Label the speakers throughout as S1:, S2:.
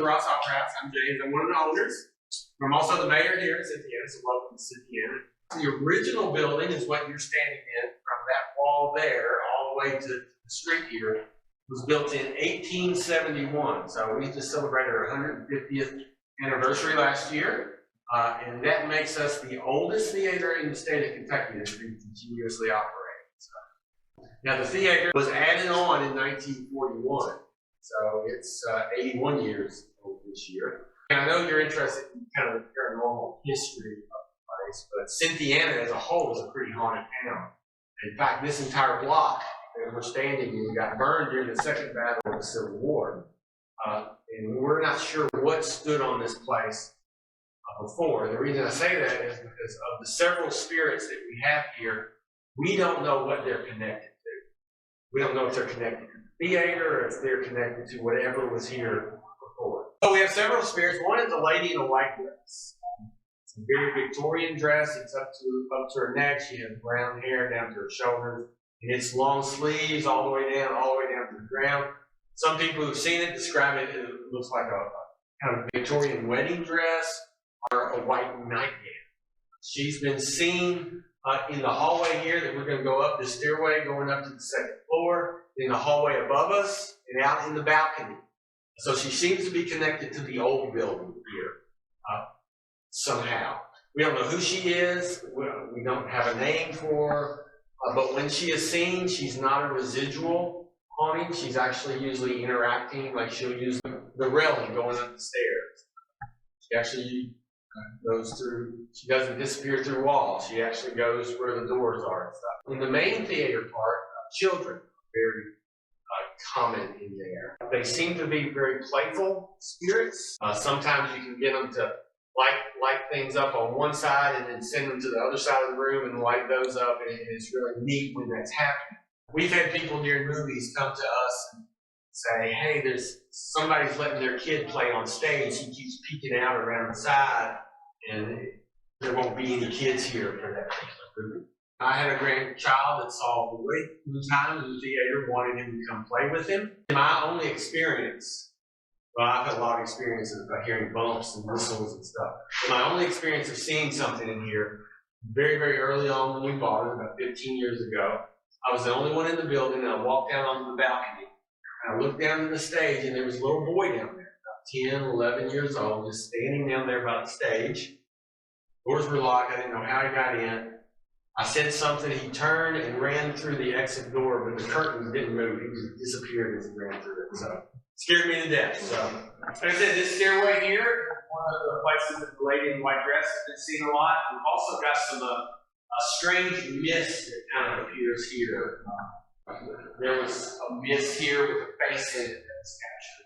S1: Rohs Opera House. I'm James. I'm one of the owners. I'm also the mayor here in Cynthiana, so welcome to Cynthiana. The original building is what you're standing in from that wall there all the way to the street here. It was built in 1871, so we just celebrated our 150th anniversary last year, and that makes us the oldest theater in the state of Kentucky that's been continuously operating. So, now the theater was added on in 1941. So it's 81 years old this year. And I know you're interested in kind of the paranormal history of the place, but Cynthiana as a whole is a pretty haunted town. In fact, this entire block that we're standing in got burned during the Second Battle of the Civil War. And we're not sure what stood on this place before. The reason I say that is because of the several spirits that we have here, we don't know what they're connected to. We don't know if they're connected to theater, or if they're connected to whatever was here before. So we have several spirits. One is a lady in a white dress. It's a very Victorian dress. It's up to her neck. She has brown hair down to her shoulders. And it's long sleeves all the way down to the ground. Some people who've seen it describe it as it looks like a kind of Victorian wedding dress or a white nightgown. She's been seen in the hallway here that we're going to go up the stairway going up to the second floor, in the hallway above us, and out in the balcony. So she seems to be connected to the old building here somehow. We don't know who she is. We don't have a name for her. But when she is seen, she's not a residual haunting. She's actually usually interacting, like she'll use the railing going up the stairs. She actually goes through, she doesn't disappear through walls. She actually goes where the doors are and stuff. In the main theater part, children are very common in there. They seem to be very playful spirits. Sometimes you can get them to light things up on one side and then send them to the other side of the room and light those up, and it's really neat when that's happening. We've had people during movies come to us and say, hey, there's somebody's letting their kid play on stage. He keeps peeking out around the side, and there won't be any kids here for that particular movie. I had a grandchild that saw a boy one time in the theater, wanted him to come play with him. My only experience, well, I've had a lot of experiences about hearing bumps and whistles and stuff. My only experience of seeing something in here, very, very early on when we bought it, about 15 years ago, I was the only one in the building, and I walked down onto the balcony, and I looked down to the stage, and there was a little boy down there, about 10, 11 years old, just standing down there by the stage. Doors were locked. I didn't know how he got in. I said something. He turned and ran through the exit door, but the curtains didn't move. He just disappeared as he ran through it. So scared me to death. So, like I said, this stairway here, one of the places that the lady in the white dress has been seen a lot. We've also got some strange mist that kind of appears here. There was a mist here with a face in it that was captured.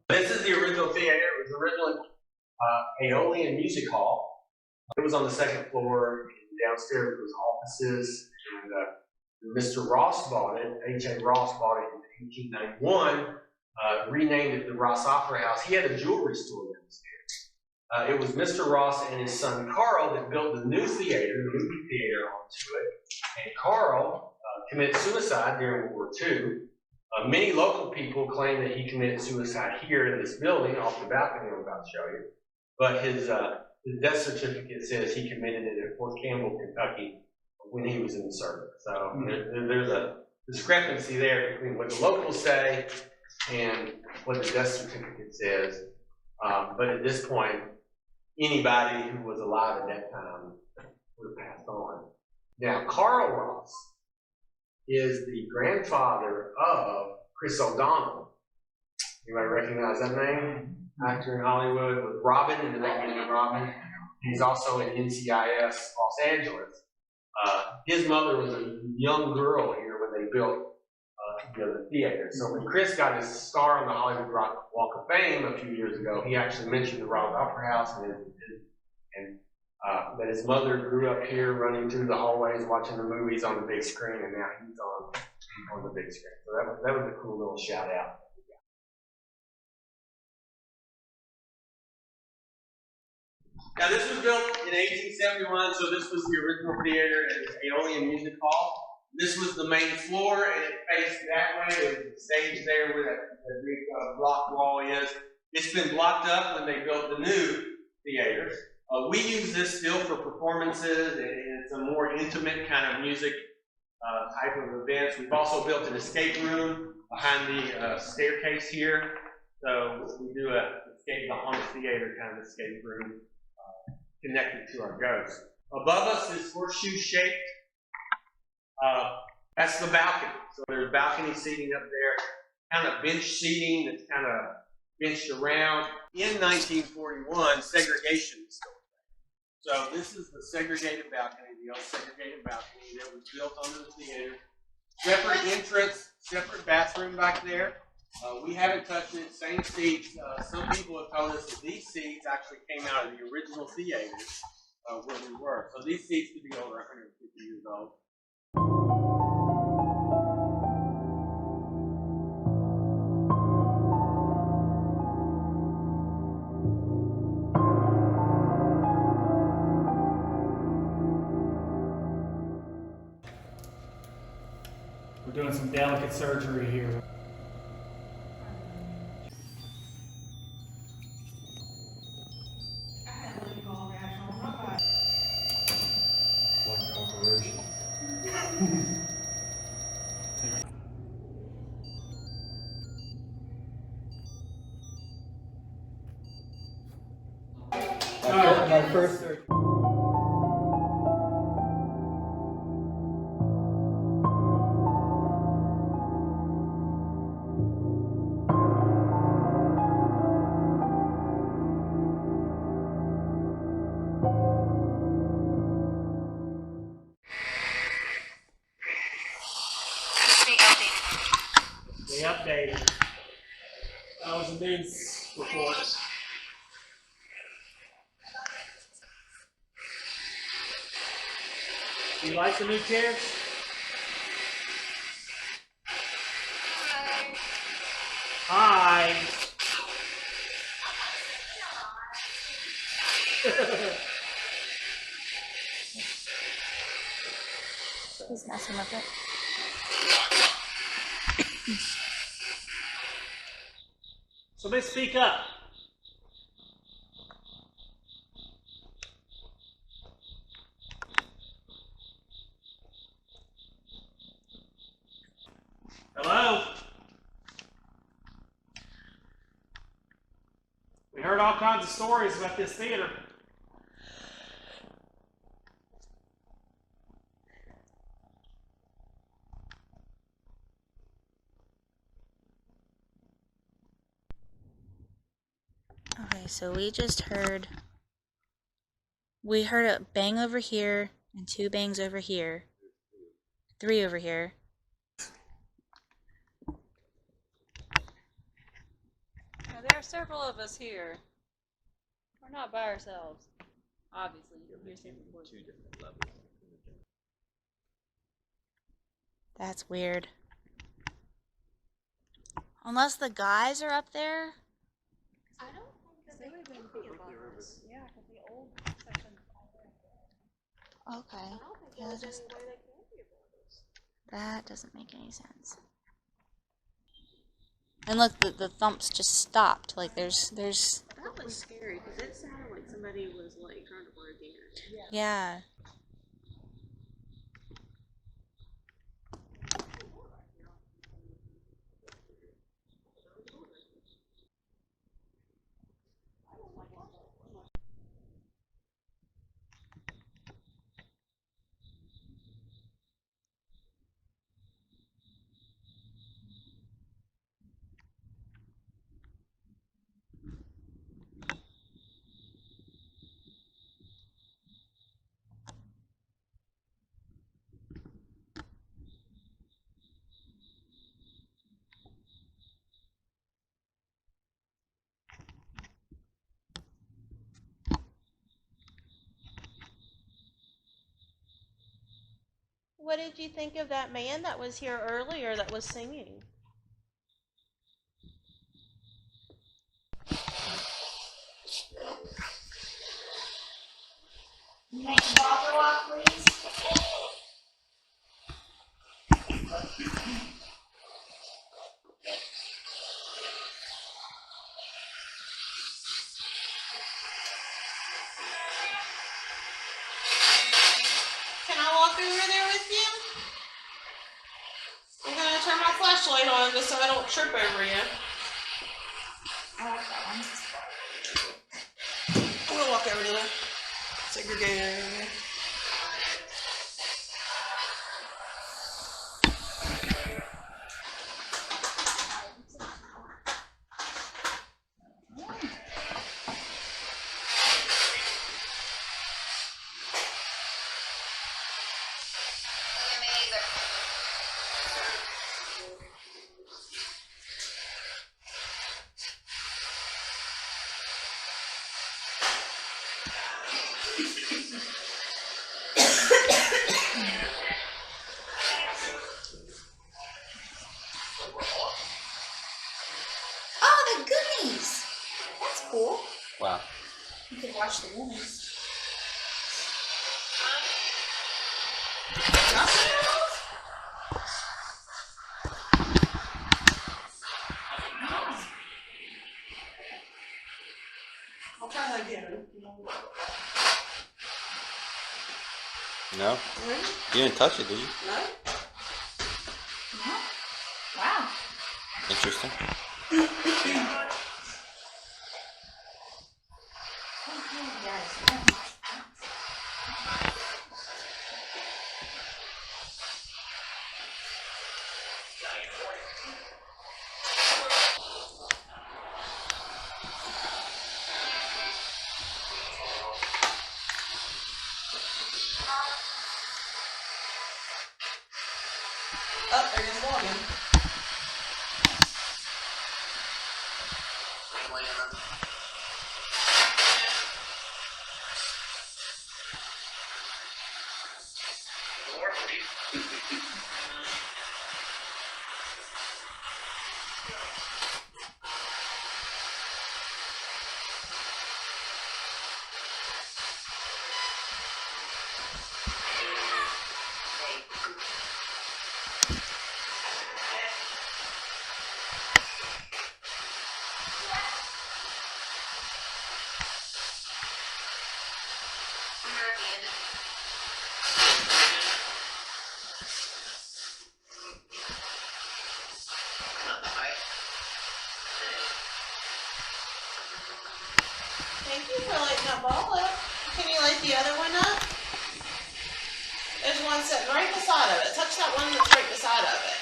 S1: This is the original theater. It was originally Aeolian Music Hall. It was on the second floor. Downstairs was offices. And Mr. Ross bought it. H.A. Ross bought it in 1891. Renamed it the Rohs Opera House. He had a jewelry store downstairs. It was Mr. Ross and his son Carl that built the new theater, the movie theater, onto it. And Carl committed suicide during World War II. Many local people claim that he committed suicide here in this building, off the balcony I'm about to show you. But his death certificate says he committed it at Fort Campbell, Kentucky, when he was in the service. So there's a discrepancy there between what the locals say and what the death certificate says. But at this point, anybody who was alive at that time would have passed on. Now, Carl Ross is the grandfather of Chris O'Donnell. Anybody recognize that name? Actor in Hollywood with Robin in the Batman and Robin. He's also in NCIS Los Angeles. His mother was a young girl here when they built the theater. So when Chris got his star on the Hollywood Walk of Fame a few years ago, he actually mentioned the Rohs Opera House and that his mother grew up here running through the hallways watching the movies on the big screen, and now he's on on the big screen. So that was a cool little shout out. Now this was built in 1871, so this was the original theater and the Aeolian Music Hall. This was the main floor, and it faced that way. There was the stage there where the big block wall is. It's been blocked up when they built the new theater. We use this still for performances, and it's a more intimate kind of music type of events. We've also built an escape room behind the staircase here. So we do the haunted theater kind of escape room connected to our ghosts. Above us is horseshoe-shaped. That's the balcony. So there's balcony seating up there, kind of bench seating that's kind of benched around. In 1941, segregation is still there. So this is the segregated balcony, the old segregated balcony that was built onto the theater. Separate entrance, separate bathroom back there. We haven't touched it, same seats. Some people have told us that these seats actually came out of the original theater where we were. So these seats could be over 150 years old.
S2: We're doing some delicate surgery here. Like an operation. My first surgery. Stay updated. That was a news report. Do you like the new chairs? Hi.
S3: He's messing with it.
S2: Somebody speak up. Hello? We heard all kinds of stories about this theater.
S3: Okay, so we heard a bang over here and 2 bangs over here. 3 over here.
S4: Now, there are several of us here. We're not by ourselves. Obviously, you're saying before 2 different levels.
S3: That's weird. Unless the guys are up there.
S4: I don't think that they would have been above us. Yeah, because the old section's all there.
S3: Okay.
S4: I don't think
S3: Yeah,
S4: there's any way they can be above us.
S3: That doesn't make any sense. And look, the thumps just stopped. Like there's.
S4: That was scary because it sounded like somebody was like trying to break in.
S3: Yeah.
S5: What did you think of that man that was here earlier that was singing?
S6: Can I bother walk, please?
S5: Can I walk over there with you? I'm gonna turn my flashlight on just so I don't trip over you.
S6: I like that one.
S5: I'm gonna walk over to the segregated area.
S6: Oh, the goodies! That's cool.
S7: Wow.
S6: You could watch the goodies.
S5: I'll try that again.
S7: No? You didn't touch it, did you?
S5: No?
S6: No? Wow.
S7: Interesting.
S5: Oh, there goes Morgan. Thank you for lighting that ball up. Can you light the other one up? There's one sitting right beside of it. Touch that one that's right beside of it.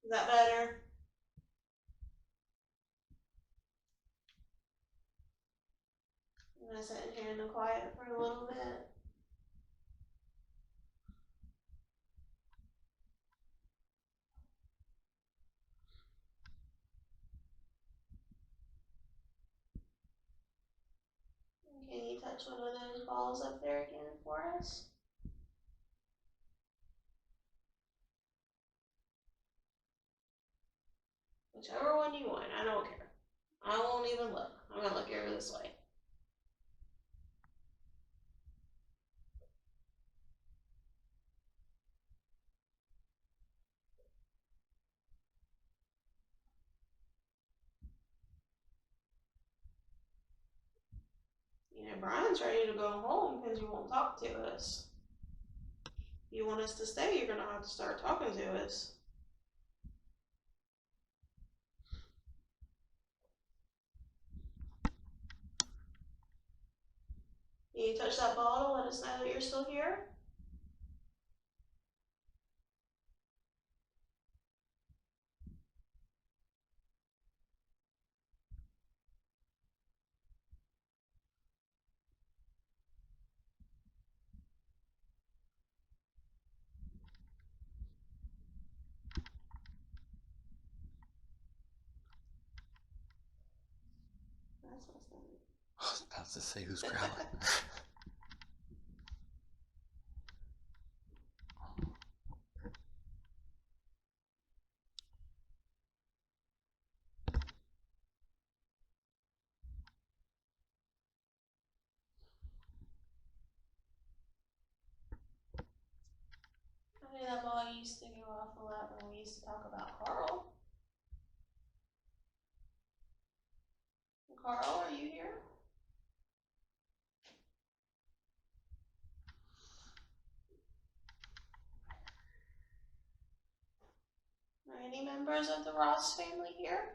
S5: Is that better? I'm gonna sit in here in the quiet for a little bit. Can you touch one of those balls up there again for us? Whichever one you want, I don't care. I won't even look. I'm gonna look over this way. You know, Brian's ready to go home because you won't talk to us. If you want us to stay, you're gonna have to start talking to us. Can you touch that ball to let us know that you're still here? That's what's done.
S7: I was about to say who's growling.
S5: I think that ball used to go off a lot when we used to talk about Carl. Carl, are you here? Are any members of the Ross family here?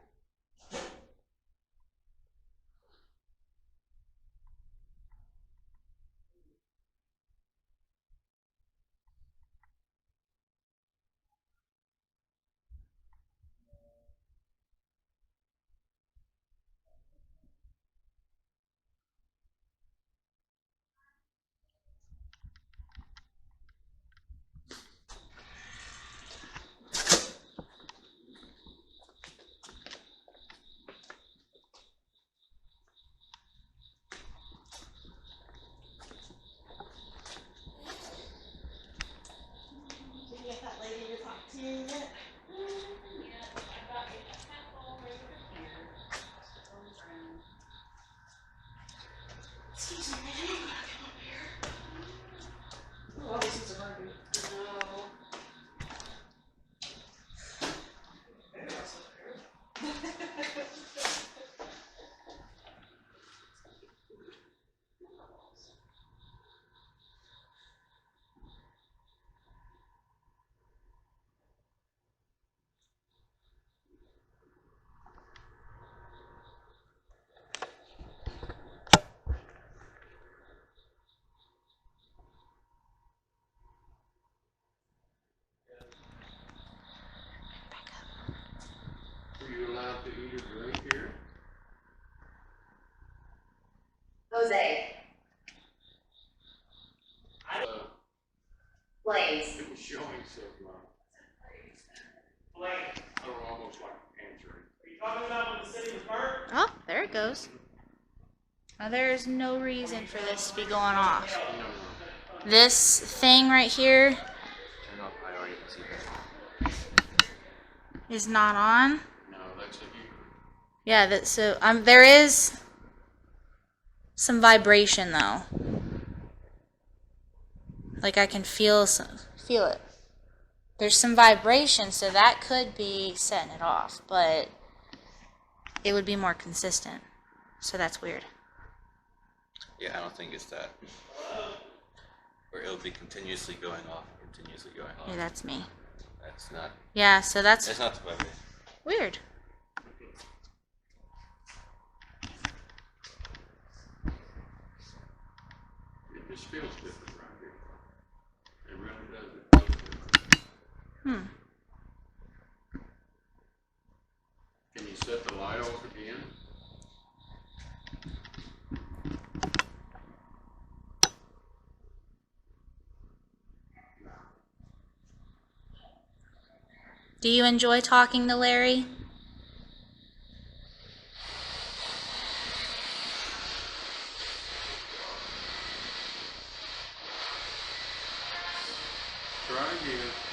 S5: Did you get that lady to talk to you yet? Excuse me, lady, you gotta come up here. Oh, this is a burden. No.
S8: Are you allowed to eat or drink here?
S6: Jose. Blaze.
S8: It was showing some, I don't know, almost like answering.
S2: Are you talking about when the city was burnt?
S3: Oh, there it goes. Now, there's no reason for this to be going off. This thing right here
S7: Turn off priority receiver.
S3: is not on.
S8: No, that's a you.
S3: Yeah, there is some vibration though. Like I can feel it. There's some vibration, so that could be setting it off, but it would be more consistent. So that's weird.
S7: Yeah, I don't think it's that. Or it'll be continuously going off, continuously going off.
S3: Yeah, that's me.
S7: That's not.
S3: Yeah, so that's
S7: Not the vibration.
S3: weird.
S8: It just feels different right here. It really does. It feels different. Can you set the light off again?
S3: Do you enjoy talking to Larry?
S8: Try again.